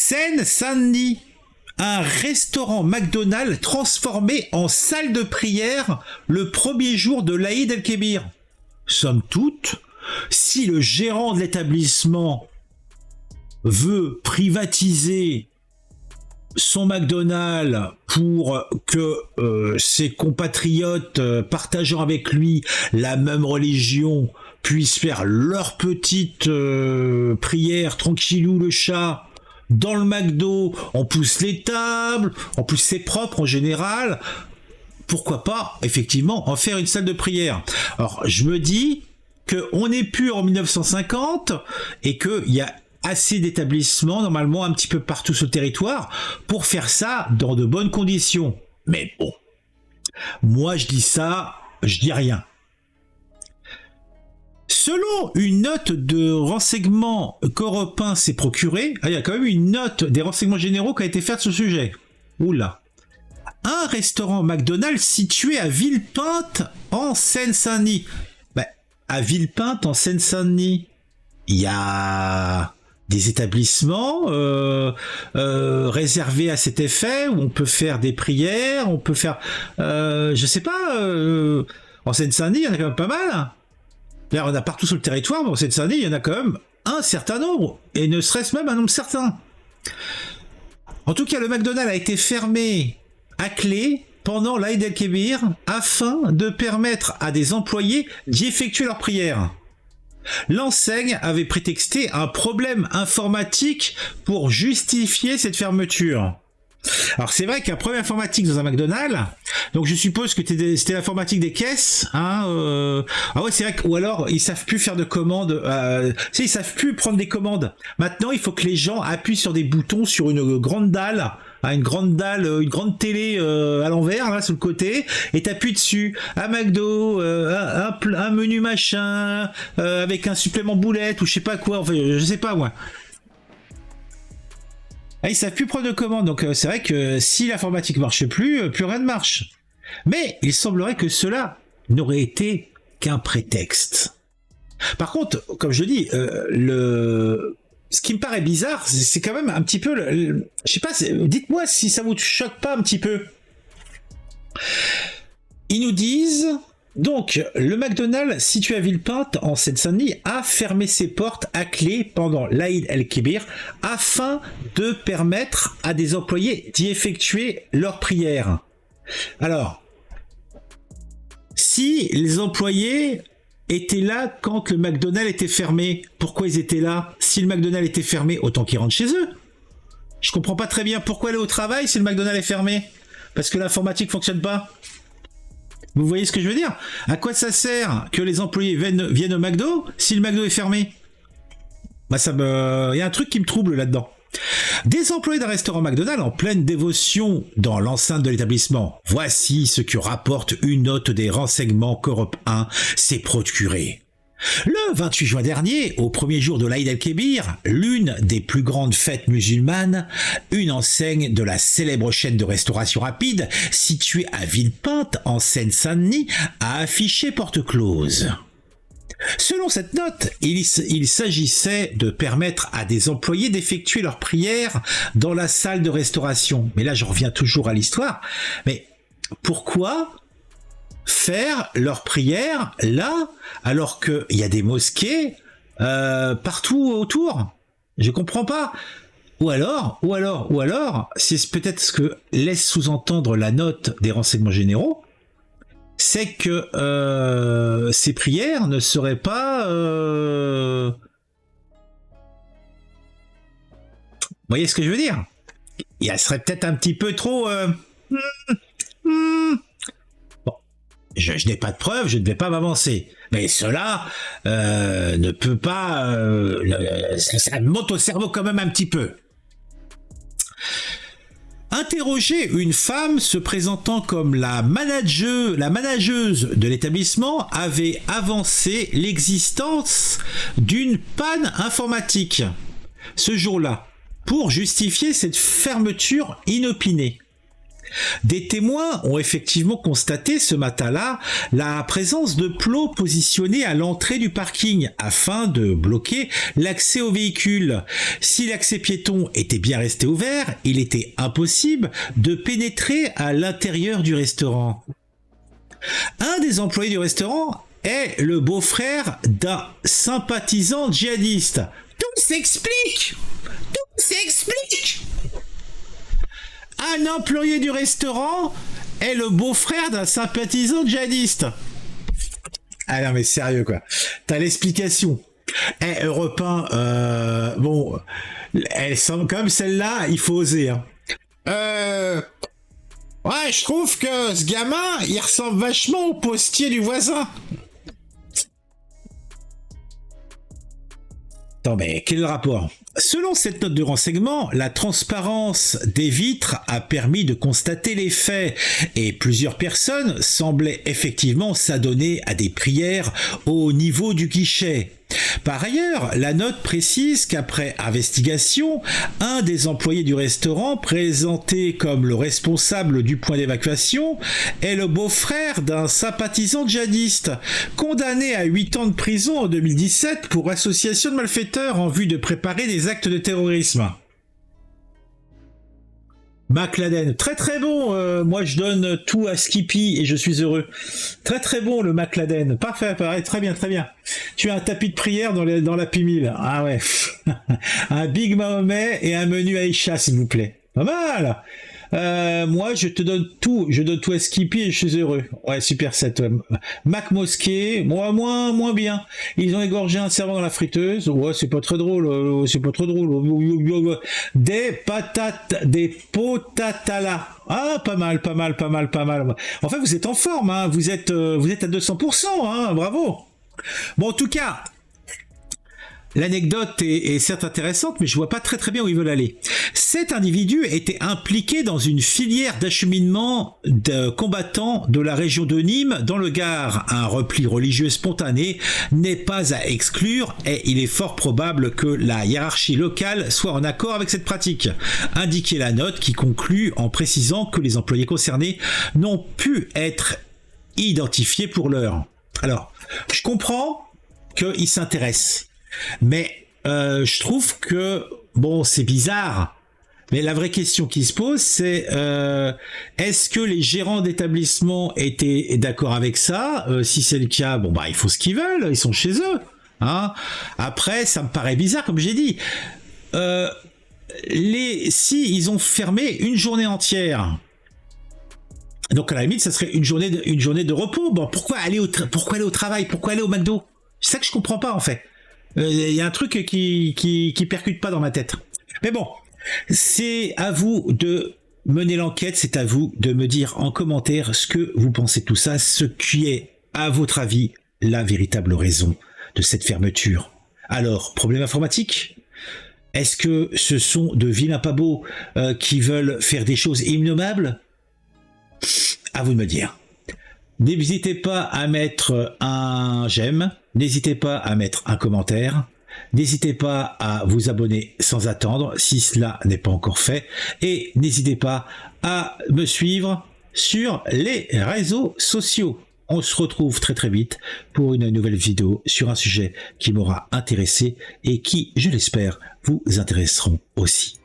Seine-Saint-Denis, un restaurant McDonald's transformé en salle de prière le premier jour de l'Aïd el-Kébir. Somme toute, si le gérant de l'établissement veut privatiser son McDonald's pour que ses compatriotes partageant avec lui la même religion puissent faire leur petite prière tranquillou le chat dans le McDo, on pousse les tables, en plus c'est propre en général, pourquoi pas effectivement en faire une salle de prière. Alors je me dis qu'on n'est plus en 1950 et qu'il y a assez d'établissements normalement un petit peu partout sur le territoire pour faire ça dans de bonnes conditions. Mais bon, moi je dis ça, je dis rien. Selon une note de renseignement qu'Europe 1 s'est procurée, il y a quand même une note des renseignements généraux qui a été faite sur ce sujet. Oula. Un restaurant McDonald's situé à Villepinte en Seine-Saint-Denis. À Villepinte en Seine-Saint-Denis, il y a des établissements réservés à cet effet où on peut faire des prières, on peut faire, je sais pas, en Seine-Saint-Denis, il y en a quand même pas mal. Là, on a partout sur le territoire, mais en Seine-Saint-Denis, il y en a quand même un certain nombre, et ne serait-ce même un nombre certain. En tout cas, le McDonald's a été fermé à clé pendant l'Aïd el-Kébir afin de permettre à des employés d'y effectuer leurs prières. L'enseigne avait prétexté un problème informatique pour justifier cette fermeture. Alors c'est vrai qu'un problème informatique dans un McDonald's, donc je suppose que c'était l'informatique des caisses, hein, ah ouais c'est vrai ou alors ils savent plus faire de commandes, ils savent plus prendre des commandes. Maintenant il faut que les gens appuient sur des boutons sur une grande dalle, une grande télé à l'envers là sur le côté, et t'appuies dessus. Un McDo, un menu machin, avec un supplément boulette ou je sais pas quoi, enfin je sais pas moi. Ah, ils savent plus prendre de commandes, donc c'est vrai que si l'informatique marche plus rien ne marche. Mais il semblerait que cela n'aurait été qu'un prétexte. Par contre, comme je dis, ce qui me paraît bizarre, c'est quand même un petit peu, je sais pas, dites-moi si ça vous choque pas un petit peu. Ils nous disent donc le McDonald's situé à Villepinte en Seine-Saint-Denis a fermé ses portes à clé pendant l'Aïd el-Kébir afin de permettre à des employés d'y effectuer leurs prières. Alors, si les employés étaient là quand le McDonald's était fermé, pourquoi ils étaient là? Si le McDonald's était fermé, autant qu'ils rentrent chez eux. Je comprends pas très bien pourquoi aller au travail si le McDonald's est fermé. Parce que l'informatique fonctionne pas. Vous voyez ce que je veux dire? À quoi ça sert que les employés viennent au McDo si le McDo est fermé? Il y a un truc qui me trouble là-dedans. Des employés d'un restaurant McDonald's en pleine dévotion dans l'enceinte de l'établissement. Voici ce que rapporte une note des renseignements qu'Europe 1 s'est procurée. Le 28 juin dernier, au premier jour de l'Aïd el-Kébir, l'une des plus grandes fêtes musulmanes, une enseigne de la célèbre chaîne de restauration rapide, située à Villepinte, en Seine-Saint-Denis, a affiché porte close. Selon cette note, il s'agissait de permettre à des employés d'effectuer leurs prières dans la salle de restauration. Mais là, je reviens toujours à l'histoire. Mais pourquoi faire leurs prières là, alors qu'il y a des mosquées partout autour? Je comprends pas. Ou alors, c'est peut-être ce que laisse sous-entendre la note des renseignements généraux, c'est que ces prières ne seraient pas... Vous voyez ce que je veux dire? Il serait peut-être un petit peu trop... Bon, je n'ai pas de preuves, je ne vais pas m'avancer. Mais cela ne peut pas... ça me monte au cerveau quand même un petit peu. Interroger une femme se présentant comme la manageuse de l'établissement avait avancé l'existence d'une panne informatique ce jour-là pour justifier cette fermeture inopinée. Des témoins ont effectivement constaté ce matin-là la présence de plots positionnés à l'entrée du parking afin de bloquer l'accès aux véhicules. Si l'accès piéton était bien resté ouvert, il était impossible de pénétrer à l'intérieur du restaurant. Un des employés du restaurant est le beau-frère d'un sympathisant djihadiste. Tout s'explique! Tout s'explique! Un employé du restaurant est le beau-frère d'un sympathisant djihadiste. Ah non mais sérieux quoi. T'as l'explication. Europe 1, bon, elles sont comme celle-là, il faut oser. Hein. Ouais, je trouve que ce gamin, il ressemble vachement au postier du voisin. Attends, mais quel est le rapport? Selon cette note de renseignement, la transparence des vitres a permis de constater les faits et plusieurs personnes semblaient effectivement s'adonner à des prières au niveau du guichet. Par ailleurs, la note précise qu'après investigation, un des employés du restaurant, présenté comme le responsable du point d'évacuation, est le beau-frère d'un sympathisant djihadiste, condamné à 8 ans de prison en 2017 pour association de malfaiteurs en vue de préparer des actes de terrorisme. McLaden, très très bon, moi je donne tout à Skippy et je suis heureux. Très très bon le McLaden, parfait, pareil, très bien, très bien. Tu as un tapis de prière dans l'Happy Meal, ah ouais. Un Big Mahomet et un menu Aïcha s'il vous plaît. Pas mal. Moi je donne tout à Skippy et je suis heureux. Ouais, super set. Mac Mosquée, moi moins bien. Ils ont égorgé un servant dans la friteuse. Ouais, c'est pas très drôle, c'est pas trop drôle. Des potatalas. Ah, pas mal. En fait, vous êtes en forme, hein. Vous êtes à 200%, hein. Bravo. Bon, en tout cas, l'anecdote est certes intéressante, mais je vois pas très bien où ils veulent aller. Cet individu était impliqué dans une filière d'acheminement de combattants de la région de Nîmes dans le Gard. Un repli religieux spontané n'est pas à exclure et il est fort probable que la hiérarchie locale soit en accord avec cette pratique. Indiquait la note qui conclut en précisant que les employés concernés n'ont pu être identifiés pour l'heure. Alors, je comprends qu'ils s'intéressent. Mais je trouve que, bon, c'est bizarre, mais la vraie question qui se pose, c'est est-ce que les gérants d'établissement étaient d'accord avec ça? Si c'est le cas, bon, bah, ils font ce qu'ils veulent, ils sont chez eux. Hein. Après, ça me paraît bizarre, comme j'ai dit. Si ils ont fermé une journée entière, donc à la limite, ça serait une journée de repos. Bon, pourquoi aller au travail? Pourquoi aller au McDo? C'est ça que je comprends pas, en fait. Il y a un truc qui percute pas dans ma tête. Mais bon, c'est à vous de mener l'enquête, c'est à vous de me dire en commentaire ce que vous pensez de tout ça, ce qui est, à votre avis, la véritable raison de cette fermeture. Alors, problème informatique? Est-ce que ce sont de vilains pas beaux qui veulent faire des choses innommables? À vous de me dire. N'hésitez pas à mettre un j'aime, n'hésitez pas à mettre un commentaire, n'hésitez pas à vous abonner sans attendre si cela n'est pas encore fait, et n'hésitez pas à me suivre sur les réseaux sociaux. On se retrouve très vite pour une nouvelle vidéo sur un sujet qui m'aura intéressé et qui, je l'espère, vous intéresseront aussi.